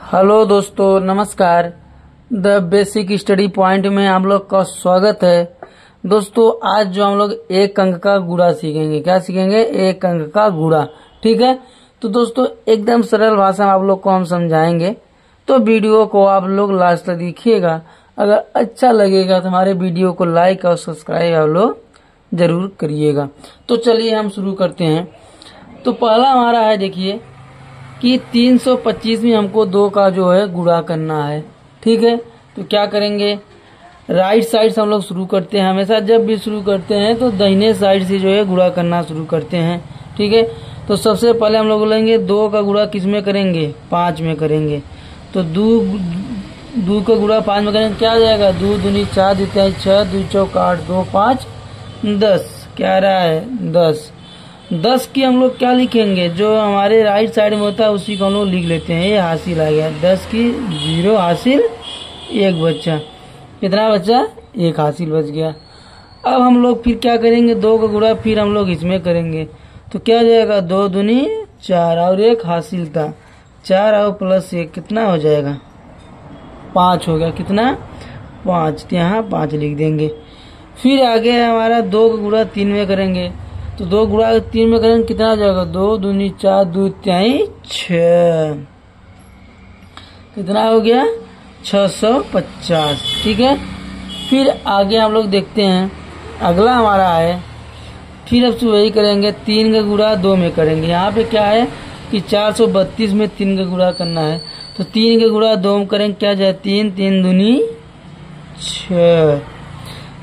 Hello दोस्तों, नमस्कार। The basic study point में आप लोग का स्वागत है। दोस्तों, आज जो हम लोग एक अंक का गुणा सीखेंगे। क्या सीखेंगे? एक अंक का गुणा। ठीक है। तो दोस्तों, एकदम सरल भाषा में आप लोग को हम समझाएंगे, तो वीडियो को आप लोग लास्ट तक देखिएगा। अगर अच्छा लगेगा तो हमारे वीडियो को लाइक और सब्सक्राइब आप लोग जरूर करिएगा। तो चलिए हम शुरू करते हैं। तो पहला हमारा है, देखिए कि 325 में हमको 2 का जो है गुणा करना है। ठीक है। तो क्या करेंगे? राइट साइड से हम लोग शुरू करते हैं। हमेशा जब भी शुरू करते हैं तो दाहिने साइड से जो है गुणा करना शुरू करते हैं। ठीक है। तो सबसे पहले हम लोग बोलेंगे 2 का गुणा किस में करेंगे? 5 में करेंगे। तो 2 का गुणा 5 में करेंगे, क्या आ जाएगा? 2 दूनी 4, 2 तिहाई 6, 2 चौक 8, 2 5 10। क्या आ रहा है? 10। 10 की हम लोग क्या लिखेंगे? जो हमारे राइट साइड में होता है उसी को हम लोग लिख लेते हैं। ये हासिल आ गया। 10 की 0 हासिल, 1 बच्चा। कितना बच्चा? 1 हासिल बच गया। अब हम लोग फिर क्या करेंगे? 2 का गुणा फिर हम लोग इसमें करेंगे। तो क्या हो जाएगा? 2 दूनी 4 और 1 हासिल था। 4 और प्लस 1 कितना हो जाएगा? 5 हो गया। कितना? 5। तो यहाँ 5 लिख देंगे। फिर आगे हमारा 2 का गुणा 3 में करेंगे। तो 2 गुणा 3 में करेंगे, कितना आ जाएगा? 2 दूनी 4, 2 तिहाई 6। कितना हो गया? 650। ठीक है। फिर आगे हम लोग देखते हैं, अगला हमारा है, फिर अब वही करेंगे। 3 का गुणा 2 में करेंगे। यहाँ पे क्या है कि 432 में 3 का गुणा करना है। तो 3 का गुणा 2 में करेंगे, क्या जाए? 3 3 दूनी 6।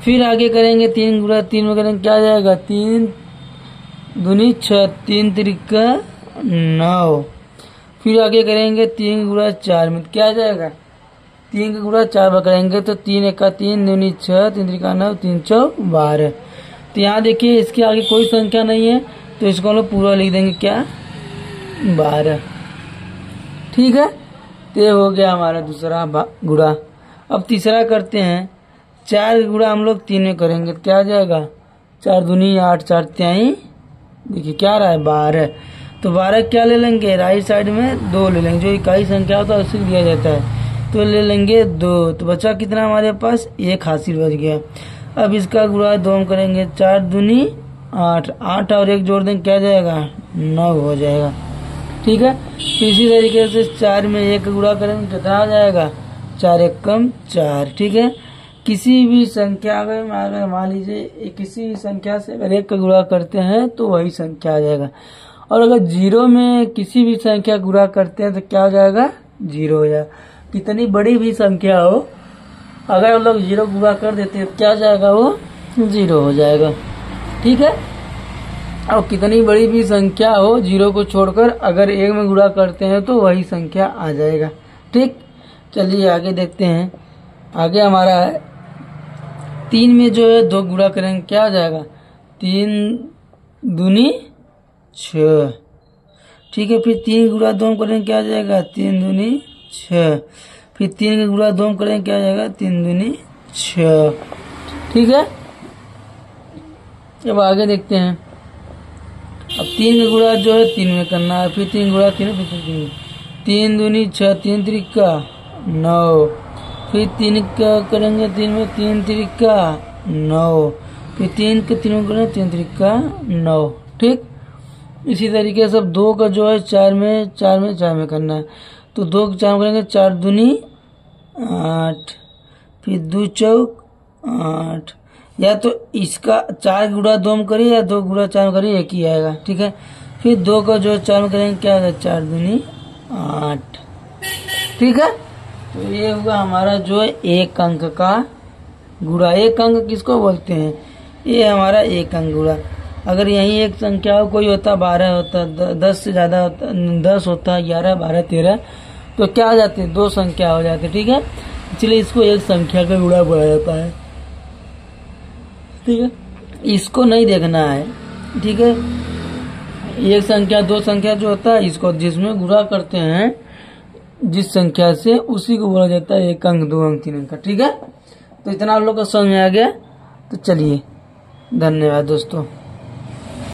फिर आगे करेंगे 3 गुणा 3 में करेंगे, क्या जाएगा? 3 दूनी 6, 3 त्रिका 9। फिर आगे करेंगे 3 गुणा 4 में, क्या आ जाएगा? 3 का गुणा 4 में करेंगे तो 3 1 3 दूनी 6, 3 त्रिका 9, 3 चौक 12। तो यहाँ देखिए इसके आगे कोई संख्या नहीं है, तो इसको हम लोग पूरा लिख देंगे। क्या? 12। ठीक है। तो ये हो गया हमारा दूसरा गुणा। अब तीसरा करते हैं। 4 का गुणा हम लोग 3 में करेंगे, क्या आ जाएगा? 4 दूनी 8, 4 तिहाई, देखिए क्या रहा है? 12। तो 12 क्या ले लेंगे? राइट साइड में 2 ले लेंगे। जो इकाई संख्या होता है उसे दिया जाता है, तो ले लेंगे 2। तो बचा कितना हमारे पास? 1 हासिल बच गया। अब इसका गुणा 2 में करेंगे। 4 दूनी 8, 8 और 1 जोड़ देंगे, क्या जाएगा? 9 हो जाएगा। ठीक है। तो इसी तरीके से 4 में 1 का गुणा करेंगे, कितना आ जाएगा? 4 1 कम 4। ठीक है। किसी भी संख्या अगर मान लीजिए किसी भी संख्या से अगर 1 का गुणा करते हैं तो वही संख्या आ जाएगा। और अगर 0 में किसी भी संख्या गुणा करते हैं तो क्या हो जाएगा? 0 हो जाएगा। कितनी बड़ी भी संख्या हो, अगर हम लोग 0 गुणा कर देते हैं तो क्या हो जाएगा? वो 0 हो जाएगा। ठीक है। और कितनी बड़ी भी संख्या हो, 0 को छोड़कर अगर 1 में गुणा करते हैं तो वही संख्या आ जाएगा। ठीक। चलिए आगे देखते हैं। आगे हमारा है 3 में जो है 2 गुणा करेंगे, क्या आ जाएगा? 3 दूनी 6। ठीक है। फिर 3 गुणा 2 करेंगे, क्या आ जाएगा? 3 दूनी 6। फिर 3 का गुणा 2 करेंगे, क्या आ जाएगा? 3 दूनी 6। ठीक है। अब आगे देखते हैं। अब 3 का गुणा जो है 3 में करना है। फिर 3 गुणा 3, फिर 3 3 दूनी 6, 3 त्रिका 9। फिर 3 का करेंगे 3 में, 3 त्रिका 9। फिर 3 के 3 में करेंगे, 3 त्रिका 9। ठीक। इसी तरीके से 2 का जो है 4 में करना है। तो 2 के 4 में करेंगे, 4 दूनी 8, फिर 2 चौक 8। या तो इसका 4 गुणा 2 में करिए या 2 गुणा 4 में करिए, एक ही आएगा। ठीक है। फिर 2 का जो 4 में करेंगे, क्या आएगा? 4 दूनी 8। ठीक है। तो ये हुआ हमारा जो है एक अंक का गुणा। एक अंक किसको बोलते हैं? ये हमारा एक अंक गुणा। अगर यही एक संख्या हो, कोई होता 12 होता, 10 से ज्यादा होता, 10 होता, 11 12 13, तो क्या आ जाते हैं? 2 संख्या हो जाते। ठीक है। इसलिए इसको एक संख्या का गुणा बोला जाता है। ठीक है। इसको नहीं देखना है। ठीक है। एक संख्या 2 संख्या जो होता है, इसको जिसमें गुणा करते हैं जिस संख्या से, उसी को बोला जाता है 1 अंक 2 अंक 3 अंक का। ठीक है। तो इतना आप लोग को समझ में आ गया। तो चलिए, धन्यवाद दोस्तों।